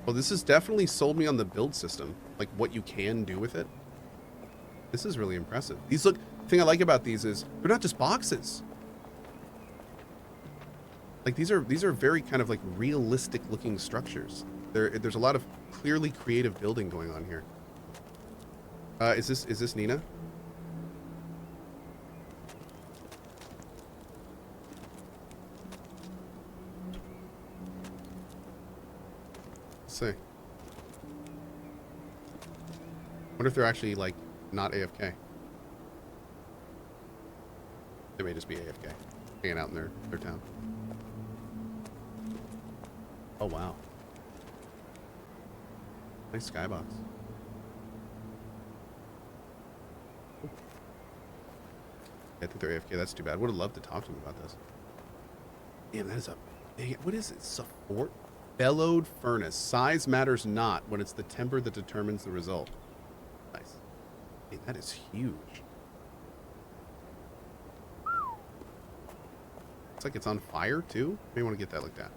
Well, this has definitely sold me on the build system, like what you can do with it. This is really impressive. These look, the thing I like about these is they're not just boxes. Like these are very kind of like realistic looking structures. There's a lot of clearly creative building going on here. Is this Nina? Let's see. Wonder if they're actually like not AFK. They may just be AFK, hanging out in their town. Oh wow. Nice skybox. I think they're AFK. That's too bad. Would have loved to talk to them about this. Damn, that is a big... What is it? Support? Bellowed furnace. Size matters not when it's the temper that determines the result. Nice. Hey, that is huge. Looks like it's on fire, too. May want to get that looked at.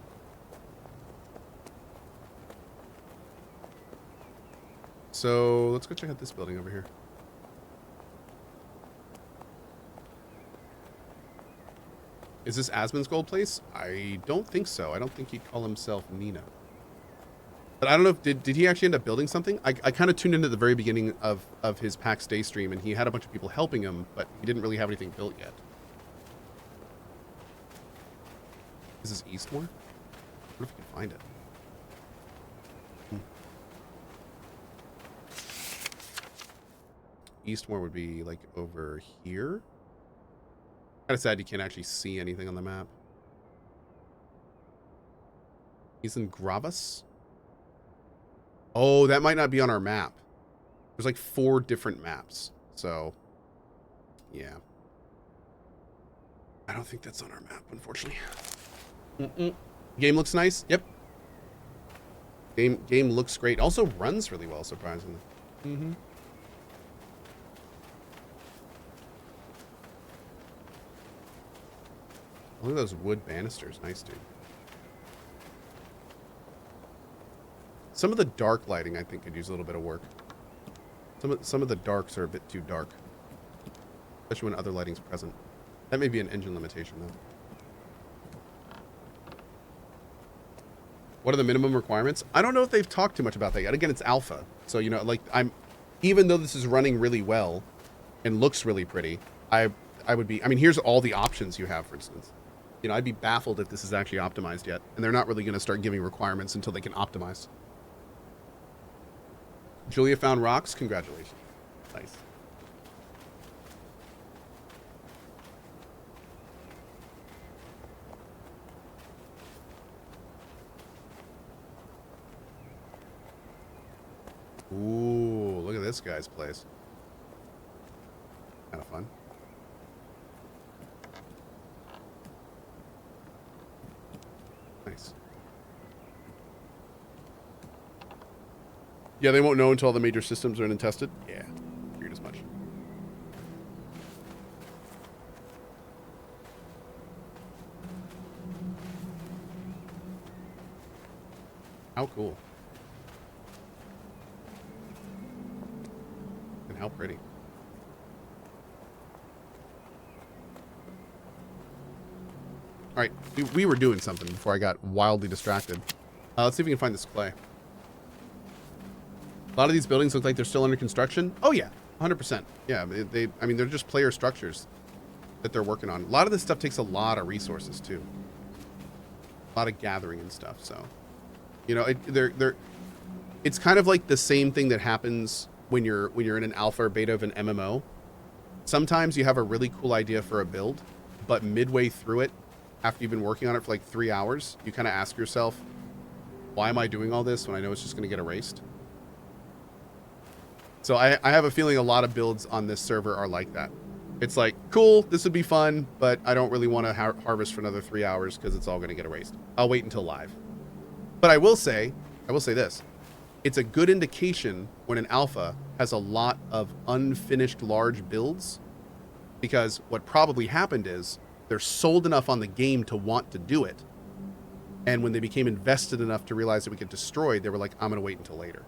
So, let's go check out this building over here. Is this Asmon's gold place? I don't think so. I don't think he'd call himself Nina. But I don't know if... Did he actually end up building something? I kind of tuned into the very beginning of his Pax Day stream, and he had a bunch of people helping him, but he didn't really have anything built yet. Is this Eastmore? I wonder if we can find it. Eastmore would be like over here. Kind of sad you can't actually see anything on the map. He's in Gravas. Oh, that might not be on our map. There's like 4 different maps. So, yeah. I don't think that's on our map, unfortunately. Game looks nice. Yep. Game looks great. Also runs really well, surprisingly. Look at those wood banisters. Nice, dude. Some of the dark lighting, I think, could use a little bit of work. Some of the darks are a bit too dark. Especially when other lighting's present. That may be an engine limitation, though. What are the minimum requirements? I don't know if they've talked too much about that yet. Again, it's alpha. So, you know, like, even though this is running really well and looks really pretty, I would be... I mean, here's all the options you have, for instance. You know, I'd be baffled if this is actually optimized yet. And they're not really going to start giving requirements until they can optimize. Julia found rocks. Congratulations. Nice. Ooh, look at this guy's place. Kind of fun. Nice. Yeah, they won't know until all the major systems are in and tested. Yeah, figured as much. How cool. And how pretty. All right, we were doing something before I got wildly distracted. Let's see if we can find this clay. A lot of these buildings look like they're still under construction. Oh yeah, 100%. Yeah, I mean, they're just player structures that they're working on. A lot of this stuff takes a lot of resources too. A lot of gathering and stuff. So, you know, it's kind of like the same thing that happens when you're in an alpha or beta of an MMO. Sometimes you have a really cool idea for a build, but midway through it, after you've been working on it for like 3 hours, you kind of ask yourself, why am I doing all this when I know it's just going to get erased? So I have a feeling a lot of builds on this server are like that. It's like, cool, this would be fun, but I don't really want to harvest for another 3 hours because it's all going to get erased. I'll wait until live. But I will say this. It's a good indication when an alpha has a lot of unfinished large builds, because what probably happened is they're sold enough on the game to want to do it, And when they became invested enough to realize that we get destroyed, they were like, I'm going to wait until later.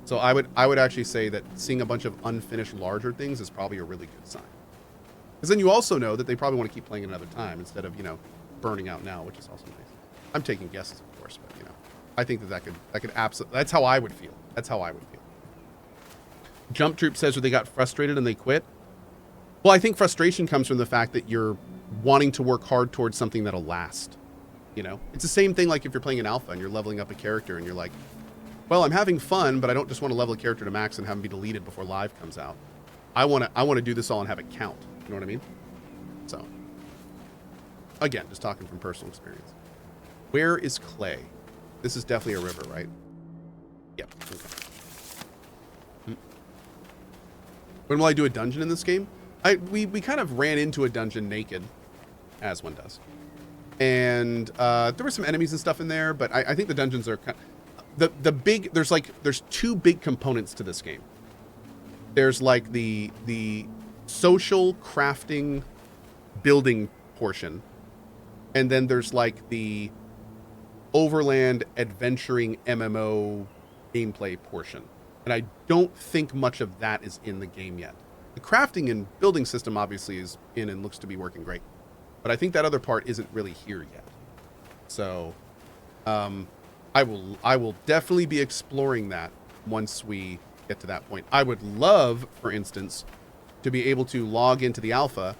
So I would actually say that seeing a bunch of unfinished larger things is probably a really good sign. Because then you also know that they probably want to keep playing another time instead of, burning out now, which is also nice. I'm taking guesses, of course, but, I think that could absolutely, that's how I would feel. That's how I would feel. Jump Troop says that they got frustrated and they quit. Well, I think frustration comes from the fact that you're wanting to work hard towards something that'll last. It's the same thing like if you're playing an alpha and you're leveling up a character and you're like, well, I'm having fun, but I don't just want to level a character to max and have him be deleted before live comes out. I want to do this all and have it count. You know what I mean? So, again, just talking from personal experience. Where is Clay? This is definitely a river, right? Yep. Okay. When will I do a dungeon in this game? We kind of ran into a dungeon naked, as one does. And there were some enemies and stuff in there, but I think the dungeons are kind of, there's two big components to this game. There's like the social crafting building portion, and then there's like the overland adventuring MMO gameplay portion. And I don't think much of that is in the game yet. The crafting and building system obviously is in and looks to be working great. But I think that other part isn't really here yet. So I will definitely be exploring that once we get to that point. I would love, for instance, to be able to log into the alpha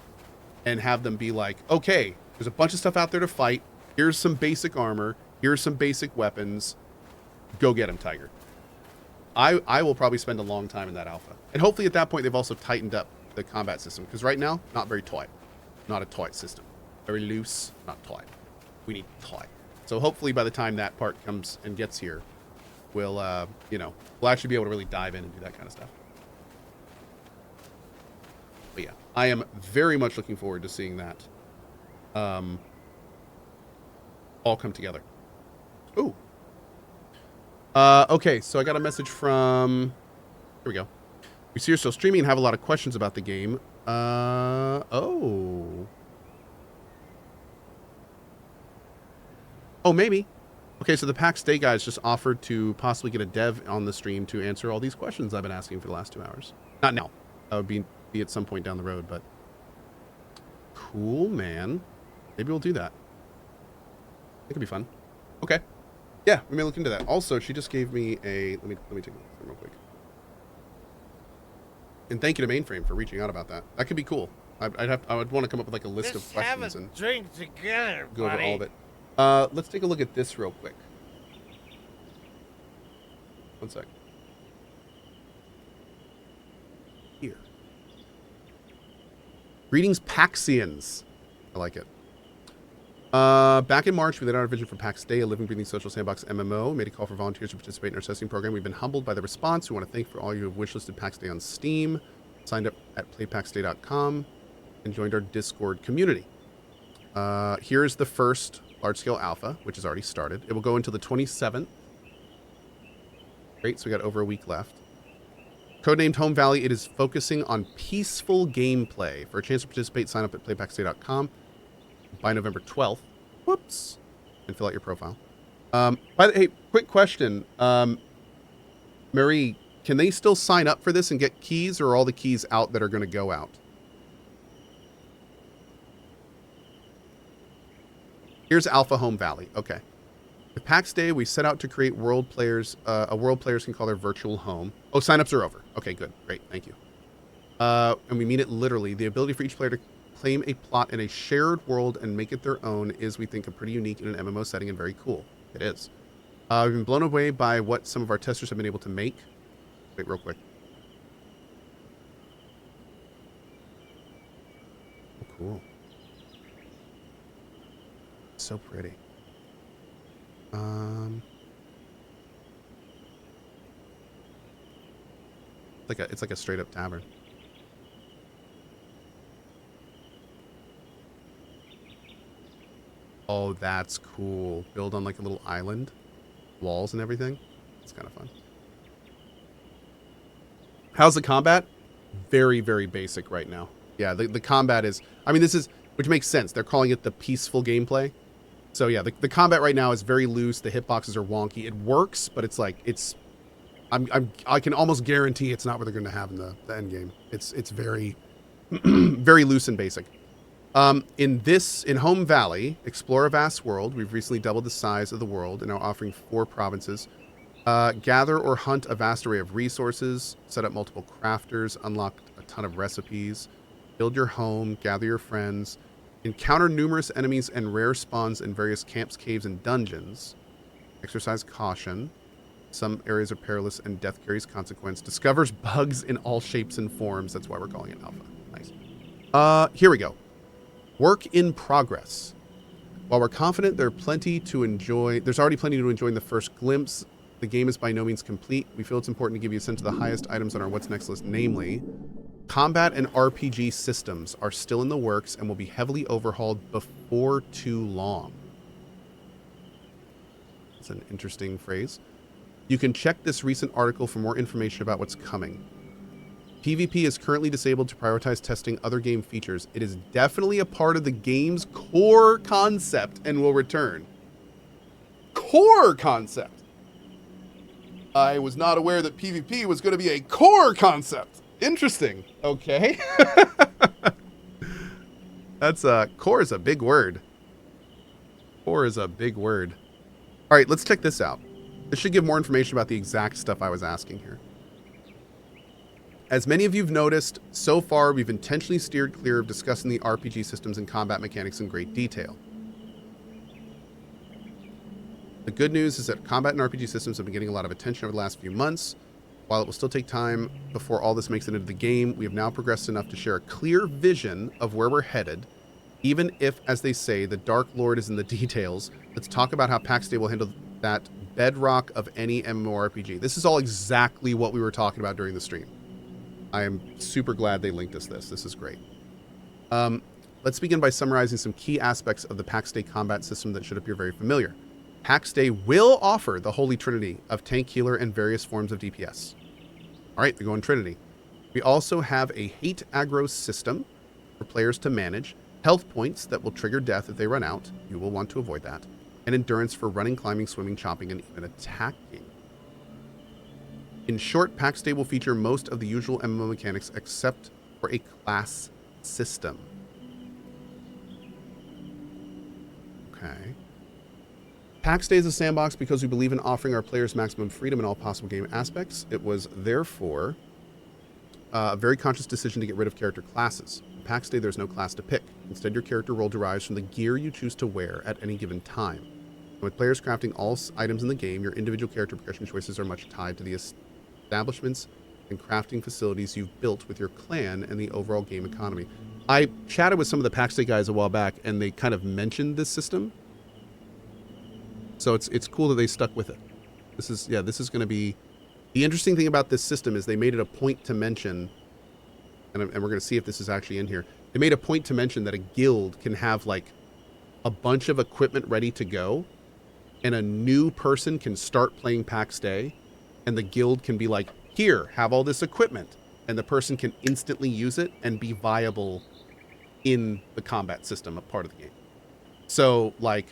and have them be like, okay, there's a bunch of stuff out there to fight. Here's some basic armor. Here's some basic weapons. Go get them, Tiger. I will probably spend a long time in that alpha. And hopefully at that point they've also tightened up the combat system. Because right now, not very tight. Not a tight system. Very loose, not tight. We need tight. So hopefully by the time that part comes and gets here, we'll actually be able to really dive in and do that kind of stuff. But yeah, I am very much looking forward to seeing that all come together. Ooh. Okay, so I got a message from... Here we go. We see you're still streaming and have a lot of questions about the game. Oh, maybe. Okay, so the Pax Dei guys just offered to possibly get a dev on the stream to answer all these questions I've been asking for the last 2 hours. Not now. That would be at some point down the road, but... Cool, man. Maybe we'll do that. It could be fun. Okay. Yeah, we may look into that. Also, she just gave me a... Let me take a look at them real quick. And thank you to Mainframe for reaching out about that. That could be cool. I would want to come up with like a list of questions and drink together, go over all of it. Let's take a look at this real quick. One sec. Here. Greetings, Paxians. I like it. Back in March, we laid out our vision for Pax Dei, a living, breathing social sandbox MMO. Made a call for volunteers to participate in our testing program. We've been humbled by the response. We want to thank for all you who have wishlisted Pax Dei on Steam, signed up at playpaxday.com, and joined our Discord community. Here's the first large-scale alpha, which has already started. It will go until the 27th. Great, so we got over a week left. Codenamed Home Valley, it is focusing on peaceful gameplay. For a chance to participate, sign up at playpaxday.com. By November 12th. Whoops. And fill out your profile. Hey, quick question. Marie, can they still sign up for this and get keys, or are all the keys out that are going to go out? Here's Alpha Home Valley. Okay. With Pax Day, we set out to create a world players can call their virtual home. Oh, signups are over. Okay, good. Great. Thank you. And we mean it literally. The ability for each player to claim a plot in a shared world and make it their own is, we think, a pretty unique in an MMO setting and very cool. It is. We've been blown away by what some of our testers have been able to make. Wait, real quick. Oh, cool. So pretty. It's like a straight up tavern. Oh, that's cool. Build on like a little island. Walls and everything. It's kind of fun. How's the combat? Very, very basic right now. Yeah, the combat is... I mean, this is... Which makes sense. They're calling it the peaceful gameplay. So yeah, the combat right now is very loose. The hitboxes are wonky. It works, but it's like I can almost guarantee it's not what they're going to have in the end game. It's very very loose and basic. In Home Valley, explore a vast world. We've recently doubled the size of the world and are offering 4 provinces. Gather or hunt a vast array of resources. Set up multiple crafters. Unlock a ton of recipes. Build your home. Gather your friends. Encounter numerous enemies and rare spawns in various camps, caves, and dungeons. Exercise caution. Some areas are perilous and death carries consequence. Discovers bugs in all shapes and forms. That's why we're calling it alpha. Nice. Here we go. Work in progress. While we're confident there's already plenty to enjoy in the first glimpse. The game is by no means complete. We feel it's important to give you a sense of the highest items on our what's next list, namely, combat and RPG systems are still in the works and will be heavily overhauled before too long. That's an interesting phrase. You can check this recent article for more information about what's coming. PvP is currently disabled to prioritize testing other game features. It is definitely a part of the game's core concept and will return. Core concept. I was not aware that PvP was going to be a core concept. Interesting. Okay. That's core is a big word. Core is a big word. All right, let's check this out. This should give more information about the exact stuff I was asking here. As many of you have noticed, so far we've intentionally steered clear of discussing the RPG systems and combat mechanics in great detail. The good news is that combat and RPG systems have been getting a lot of attention over the last few months. While it will still take time before all this makes it into the game, we have now progressed enough to share a clear vision of where we're headed. Even if, as they say, the Dark Lord is in the details, let's talk about how Pax Dei will handle that bedrock of any MMORPG. This is all exactly what we were talking about during the stream. I am super glad they linked us this. This is great. Let's begin by summarizing some key aspects of the Pax Dei combat system that should appear very familiar. Pax Dei will offer the holy trinity of tank, healer, and various forms of DPS. All right, they're going trinity. We also have a hate aggro system for players to manage, health points that will trigger death if they run out. You will want to avoid that. And endurance for running, climbing, swimming, chopping, and even attacking. In short, Pax Dei will feature most of the usual MMO mechanics except for a class system. Okay. Pax Dei is a sandbox because we believe in offering our players maximum freedom in all possible game aspects. It was therefore a very conscious decision to get rid of character classes. In Pax Dei, there's no class to pick. Instead, your character role derives from the gear you choose to wear at any given time. And with players crafting all items in the game, your individual character progression choices are much tied to the establishments and crafting facilities you've built with your clan and the overall game economy. I chatted with some of the Pax Dei guys a while back, and they kind of mentioned this system. So it's cool that they stuck with it. This is going to be... The interesting thing about this system is they made it a point to mention, and we're going to see if this is actually in here. They made a point to mention that a guild can have like a bunch of equipment ready to go, and a new person can start playing Pax Dei, and the guild can be like, here, have all this equipment, and the person can instantly use it and be viable in the combat system, a part of the game. So like,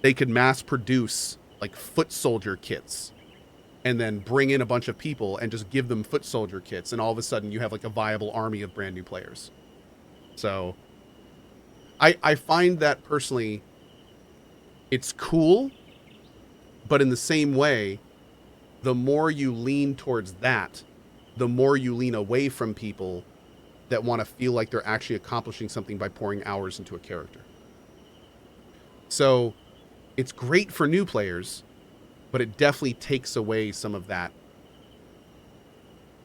they could mass produce like foot soldier kits and then bring in a bunch of people and just give them foot soldier kits. And all of a sudden you have like a viable army of brand new players. So I find that personally, it's cool, but in the same way, the more you lean towards that, the more you lean away from people that want to feel like they're actually accomplishing something by pouring hours into a character. So it's great for new players, but it definitely takes away some of that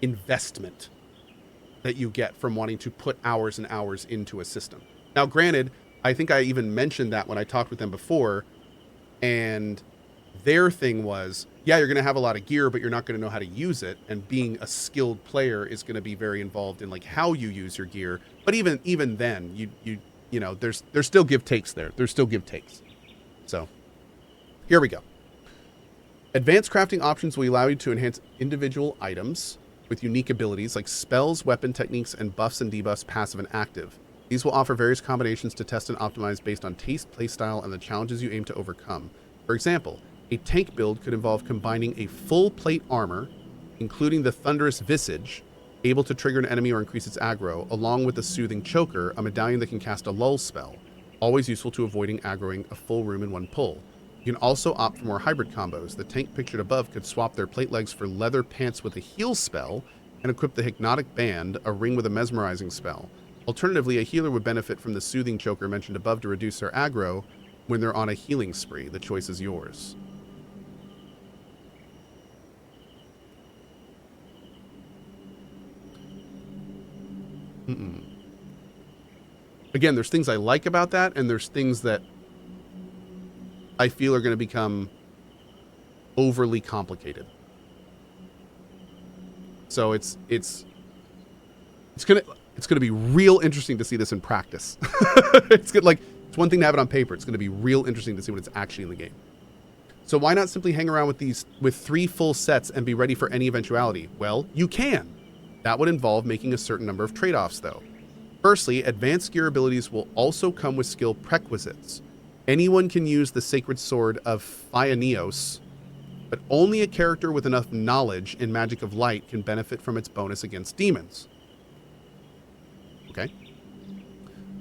investment that you get from wanting to put hours and hours into a system. Now, granted, I think I even mentioned that when I talked with them before, and their thing was, yeah, you're going to have a lot of gear, but you're not going to know how to use it. And being a skilled player is going to be very involved in like how you use your gear. But even then, you know, there's still give takes there. There's still give takes. So here we go. Advanced crafting options will allow you to enhance individual items with unique abilities like spells, weapon techniques, and buffs and debuffs, passive and active. These will offer various combinations to test and optimize based on taste, playstyle, and the challenges you aim to overcome. For example, a tank build could involve combining a full plate armor, including the Thunderous Visage, able to trigger an enemy or increase its aggro, along with the Soothing Choker, a medallion that can cast a lull spell, always useful to avoiding aggroing a full room in one pull. You can also opt for more hybrid combos. The tank pictured above could swap their plate legs for leather pants with a heal spell, and equip the Hypnotic Band, a ring with a mesmerizing spell. Alternatively, a healer would benefit from the Soothing Choker mentioned above to reduce their aggro when they're on a healing spree. The choice is yours. Again, there's things I like about that, and there's things that I feel are going to become overly complicated. So it's gonna be real interesting to see this in practice. It's good, like, it's one thing to have it on paper. It's gonna be real interesting to see what it's actually in the game. So why not simply hang around with 3 full sets and be ready for any eventuality? Well, you can. That would involve making a certain number of trade-offs, though. Firstly, advanced gear abilities will also come with skill prerequisites. Anyone can use the Sacred Sword of Phaionios, but only a character with enough knowledge in Magic of Light can benefit from its bonus against demons. Okay.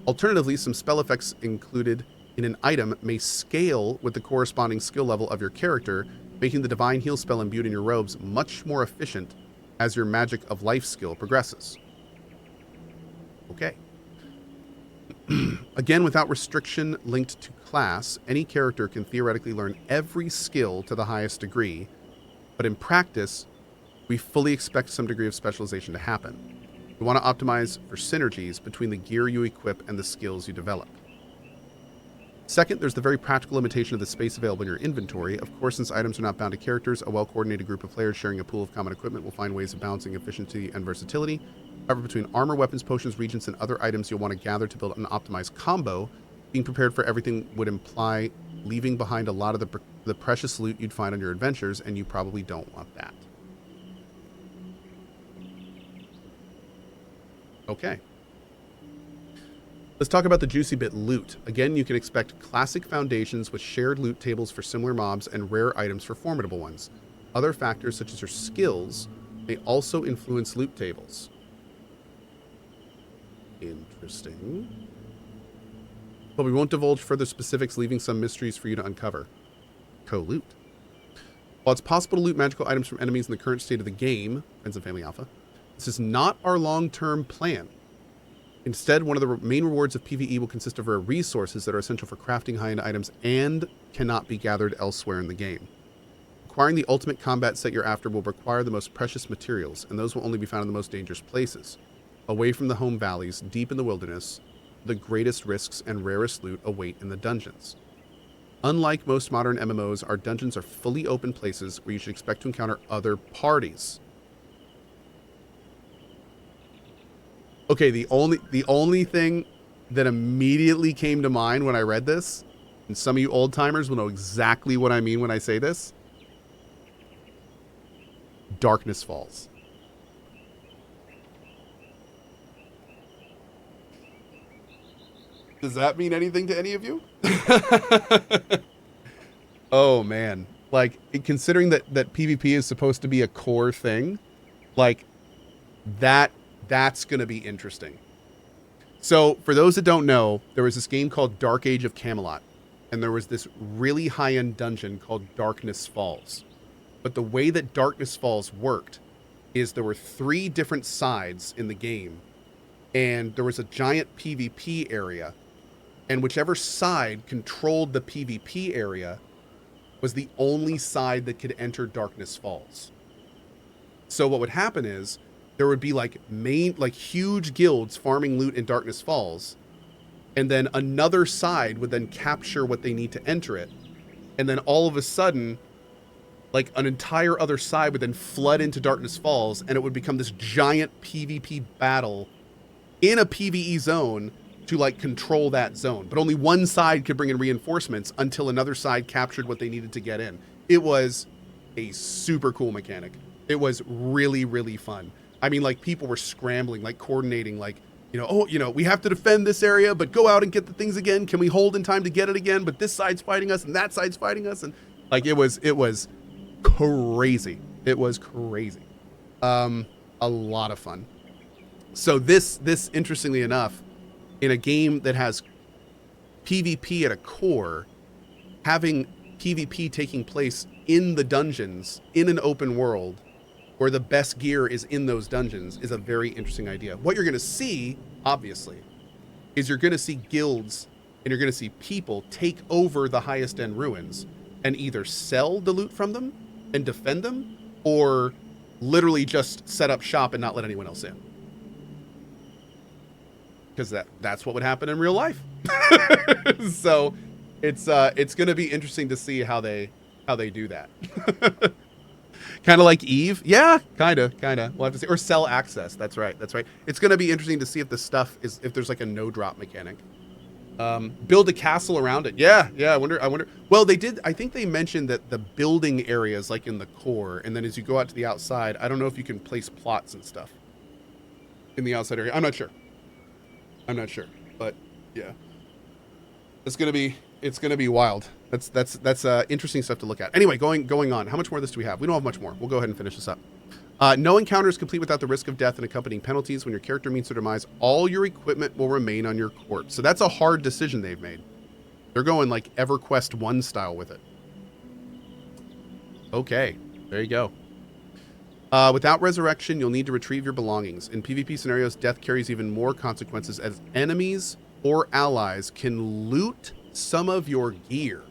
Alternatively, some spell effects included in an item may scale with the corresponding skill level of your character, making the Divine Heal spell imbued in your robes much more efficient as your Magic of Life skill progresses. Okay. Again, without restriction linked to class, any character can theoretically learn every skill to the highest degree, but in practice, we fully expect some degree of specialization to happen. We want to optimize for synergies between the gear you equip and the skills you develop. Second, there's the very practical limitation of the space available in your inventory. Of course, since items are not bound to characters, a well-coordinated group of players sharing a pool of common equipment will find ways of balancing efficiency and versatility. However, between armor, weapons, potions, regents, and other items you'll want to gather to build an optimized combo, being prepared for everything would imply leaving behind a lot of the precious loot you'd find on your adventures, and you probably don't want that. Okay. Let's talk about the juicy bit, loot. Again, you can expect classic foundations with shared loot tables for similar mobs and rare items for formidable ones. Other factors, such as your skills, may also influence loot tables. Interesting. But we won't divulge further specifics, leaving some mysteries for you to uncover. Co-loot. While it's possible to loot magical items from enemies in the current state of the game, Friends of Family Alpha, this is not our long-term plan. Instead, one of the main rewards of PvE will consist of rare resources that are essential for crafting high-end items and cannot be gathered elsewhere in the game. Acquiring the ultimate combat set you're after will require the most precious materials, and those will only be found in the most dangerous places. Away from the home valleys, deep in the wilderness, the greatest risks and rarest loot await in the dungeons. Unlike most modern MMOs, our dungeons are fully open places where you should expect to encounter other parties. Okay, the only thing that immediately came to mind when I read this, and some of you old timers will know exactly what I mean when I say this, Darkness Falls. Does that mean anything to any of you? Oh man, like, considering that PvP is supposed to be a core thing, like that's going to be interesting. So for those that don't know, there was this game called Dark Age of Camelot, and there was this really high-end dungeon called Darkness Falls. But the way that Darkness Falls worked is there were 3 different sides in the game, and there was a giant PvP area, and whichever side controlled the PvP area was the only side that could enter Darkness Falls. So what would happen is there would be like huge guilds farming loot in Darkness Falls, and then another side would then capture what they need to enter it, and then all of a sudden, like, an entire other side would then flood into Darkness Falls, and it would become this giant PvP battle in a PvE zone to, like, control that zone. But only one side could bring in reinforcements until another side captured what they needed to get in. It was a super cool mechanic. It was really, really fun. I mean, like, people were scrambling, like, coordinating, like, we have to defend this area, but go out and get the things again. Can we hold in time to get it again? But this side's fighting us and that side's fighting us. And like, it was crazy. It was crazy. A lot of fun. So this, interestingly enough, in a game that has PvP at a core, having PvP taking place in the dungeons, in an open world, where the best gear is in those dungeons, is a very interesting idea. What you're going to see, obviously, is you're going to see guilds and you're going to see people take over the highest end ruins and either sell the loot from them and defend them, or literally just set up shop and not let anyone else in. Because that's what would happen in real life. So it's going to be interesting to see how they do that. Kind of like Eve. Yeah, kind of. We'll have to see. Or sell access. That's right. It's going to be interesting to see if the stuff is, if there's like a no drop mechanic. Build a castle around it. Yeah. I wonder. Well, they did. I think they mentioned that the building areas, like in the core, and then as you go out to the outside, I don't know if you can place plots and stuff in the outside area. I'm not sure. But yeah, it's going to be wild. That's interesting stuff to look at. Anyway, going on. How much more of this do we have? We don't have much more. We'll go ahead and finish this up. No encounter is complete without the risk of death and accompanying penalties. When your character meets their demise, all your equipment will remain on your corpse. So that's a hard decision they've made. They're going like EverQuest 1 style with it. Okay, there you go. Without resurrection, you'll need to retrieve your belongings. In PvP scenarios, death carries even more consequences as enemies or allies can loot some of your gear.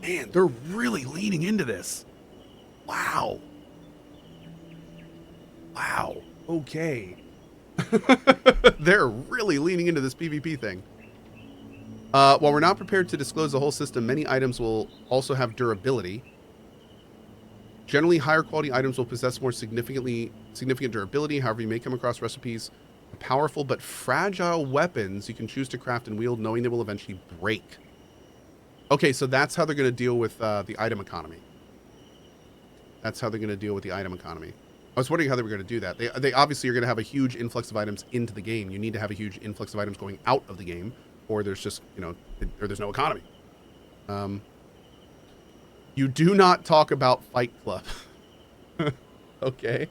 Man, they're really leaning into this. Wow. Okay. They're really leaning into this PvP thing. While we're not prepared to disclose the whole system, many items will also have durability. Generally, higher quality items will possess more significant durability. However, you may come across recipes for powerful but fragile weapons you can choose to craft and wield, knowing they will eventually break. Okay, so that's how they're going to deal with the item economy. I was wondering how they were going to do that. They obviously are going to have a huge influx of items into the game. You need to have a huge influx of items going out of the game, or there's just, or there's no economy. You do not talk about Fight Club. Okay.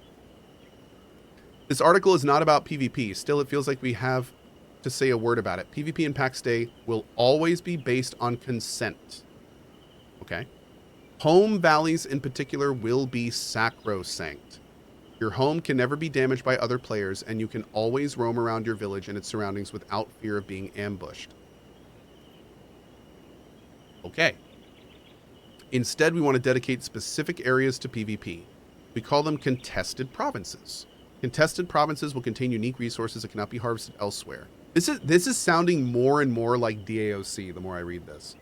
This article is not about PvP. Still, it feels like we have to say a word about it. PvP in Pax Dei will always be based on consent. Okay. Home valleys in particular will be sacrosanct. Your home can never be damaged by other players, and you can always roam around your village and its surroundings without fear of being ambushed. Okay. Instead, we want to dedicate specific areas to PvP. We call them contested provinces. Contested provinces will contain unique resources that cannot be harvested elsewhere. This is sounding more and more like DAOC the more I read this.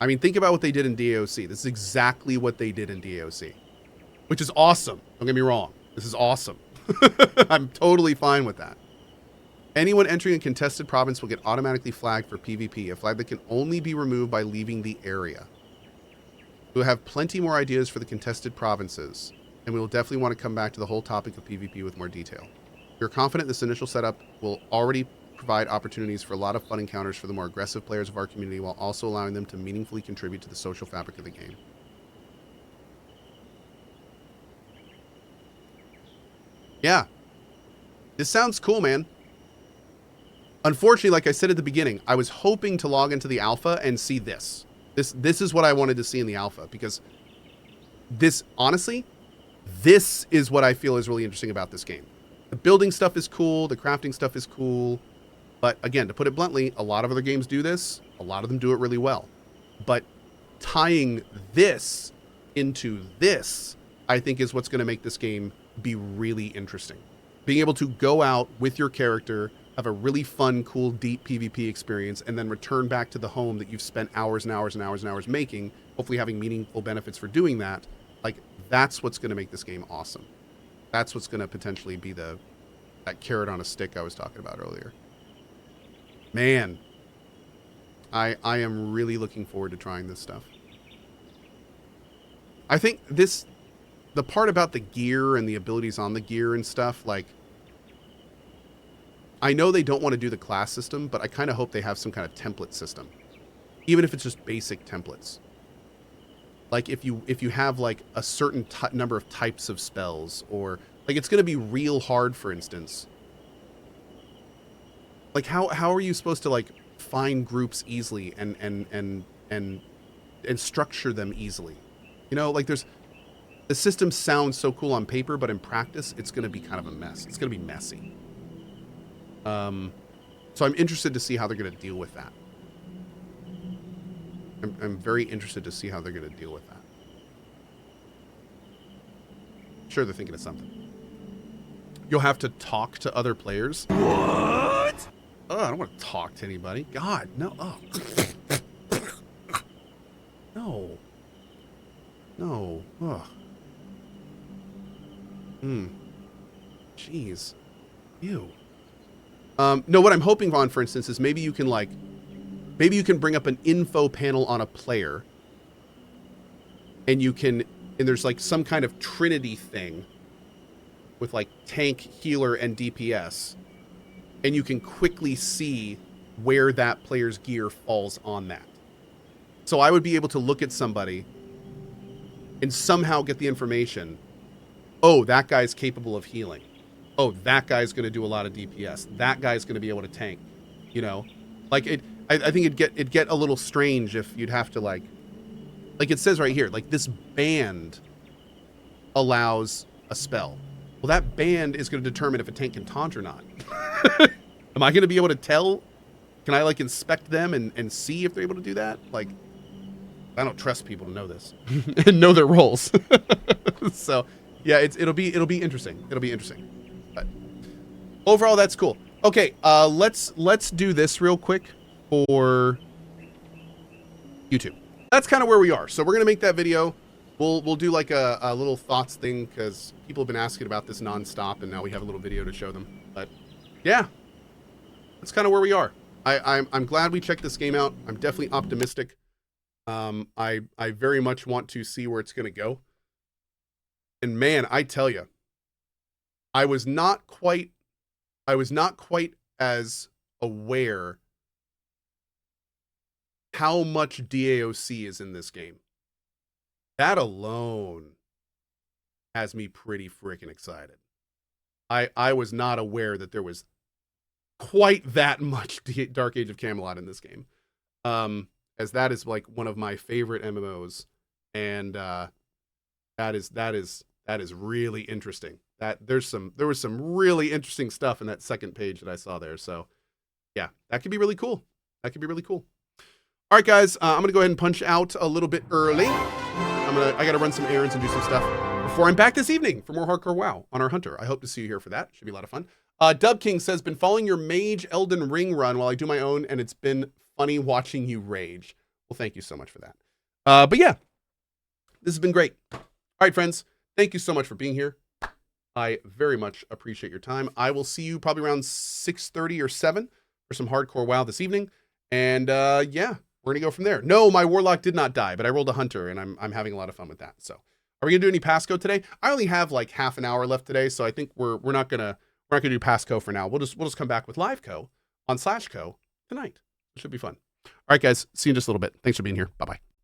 I mean, think about what they did in DAOC. This is exactly what they did in DAOC, which is awesome. Don't get me wrong. This is awesome. I'm totally fine with that. Anyone entering a contested province will get automatically flagged for PvP, a flag that can only be removed by leaving the area. We'll have plenty more ideas for the contested provinces, and we will definitely want to come back to the whole topic of PvP with more detail. We're confident this initial setup will already provide opportunities for a lot of fun encounters for the more aggressive players of our community, while also allowing them to meaningfully contribute to the social fabric of the game. Yeah. This sounds cool, man. Unfortunately, like I said at the beginning, I was hoping to log into the alpha and see this. This is what I wanted to see in the alpha, because this, honestly, this is what I feel is really interesting about this game. The building stuff is cool. The crafting stuff is cool. But again, to put it bluntly, a lot of other games do this. A lot of them do it really well. But tying this into this, I think, is what's going to make this game be really interesting. Being able to go out with your character, have a really fun, cool, deep PvP experience, and then return back to the home that you've spent hours and hours and hours and hours making, hopefully having meaningful benefits for doing that. Like, that's what's going to make this game awesome. That's what's going to potentially be that carrot on a stick I was talking about earlier. Man, I am really looking forward to trying this stuff. I think the part about the gear and the abilities on the gear and stuff, like, I know they don't want to do the class system, but I kind of hope they have some kind of template system, even if it's just basic templates. Like if you have like a certain number of types of spells, or like it's going to be real hard, for instance. Like how are you supposed to like find groups easily and structure them easily? You know, like the system sounds so cool on paper, but in practice, it's going to be kind of a mess. It's going to be messy. So I'm interested to see how they're going to deal with that. I'm very interested to see how they're going to deal with that. Sure, they're thinking of something. You'll have to talk to other players. What? Oh, I don't want to talk to anybody. God, no. Oh. No. No. Ugh. Jeez. Ew. No, what I'm hoping on, for instance, is maybe you can bring up an info panel on a player, and there's like some kind of trinity thing with like tank, healer, and DPS, and you can quickly see where that player's gear falls on that. So I would be able to look at somebody and somehow get the information. Oh, that guy's capable of healing. Oh, that guy's going to do a lot of DPS. That guy's going to be able to tank. You know, like I think it'd get a little strange if you'd have to like it says right here, like this band allows a spell. Well, that band is going to determine if a tank can taunt or not. Am I going to be able to tell? Can I like inspect them and see if they're able to do that? Like, I don't trust people to know this and know their roles. So yeah, it'll be interesting. It'll be interesting. But overall, that's cool. Okay, let's do this real quick for YouTube. That's kind of where we are. So we're gonna make that video. We'll do like a little thoughts thing because people have been asking about this nonstop, and now we have a little video to show them. But yeah, that's kind of where we are. I'm glad we checked this game out. I'm definitely optimistic. I very much want to see where it's gonna go. And man, I tell you, I was not quite as aware how much DAOC is in this game. That alone has me pretty freaking excited. I was not aware that there was quite that much Dark Age of Camelot in this game. As that is like one of my favorite MMOs, and that is really interesting. There was some really interesting stuff in that second page that I saw there. So yeah, that could be really cool. That could be really cool. All right, guys, I'm gonna go ahead and punch out a little bit early. I gotta run some errands and do some stuff before I'm back this evening for more Hardcore WoW on our Hunter. I hope to see you here for that. Should be a lot of fun. Dub King says, been following your Mage Elden Ring run while I do my own, and it's been funny watching you rage. Well, thank you so much for that. But yeah, this has been great. All right, friends, thank you so much for being here. I very much appreciate your time. I will see you probably around 6:30 or 7 for some Hardcore WoW this evening. And yeah, we're gonna go from there. No, my Warlock did not die, but I rolled a Hunter, and I'm having a lot of fun with that. So, are we gonna do any Pasco today? I only have like half an hour left today, so I think we're not gonna do Pasco for now. We'll just come back with Live Co on /Co tonight. It should be fun. All right, guys, see you in just a little bit. Thanks for being here. Bye bye.